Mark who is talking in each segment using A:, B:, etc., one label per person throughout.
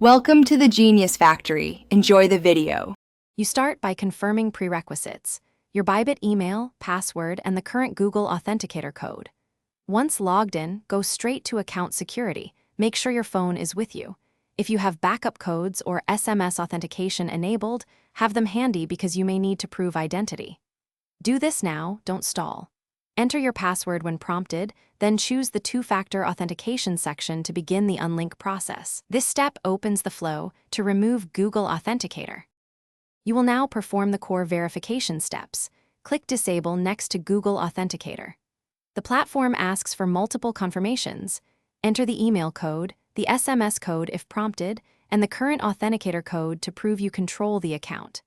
A: Welcome to the Genius Factory. Enjoy the video.
B: You start by confirming prerequisites: your Bybit email, password, and the current Google Authenticator code. Once logged in, go straight to account security. Make sure your phone is with you. If you have backup codes or SMS authentication enabled, have them handy because you may need to prove identity. Do this now, don't stall. Enter your password when prompted, then choose the two-factor authentication section to begin the unlink process. This step opens the flow to remove Google Authenticator. You will now perform the core verification steps. Click Disable next to Google Authenticator. The platform asks for multiple confirmations. Enter the email code, the SMS code if prompted, and the current authenticator code to prove you control the account.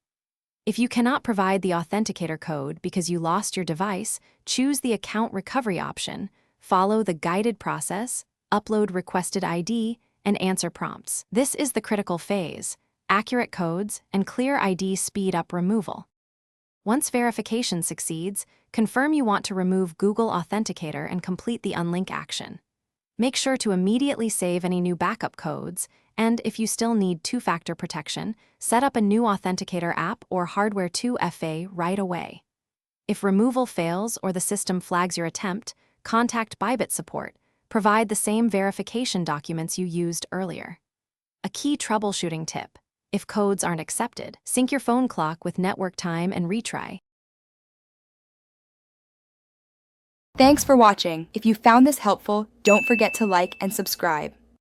B: If you cannot provide the authenticator code because you lost your device, choose the account recovery option, follow the guided process, upload requested ID, and answer prompts. This is the critical phase. Accurate codes and clear ID speed up removal. Once verification succeeds, confirm you want to remove Google Authenticator and complete the unlink action. Make sure to immediately save any new backup codes, and if you still need two-factor protection, set up a new Authenticator app or Hardware 2FA right away. If removal fails or the system flags your attempt, contact Bybit support. Provide the same verification documents you used earlier. A key troubleshooting tip: if codes aren't accepted, sync your phone clock with network time and retry.
A: Thanks for watching. If you found this helpful, don't forget to like and subscribe.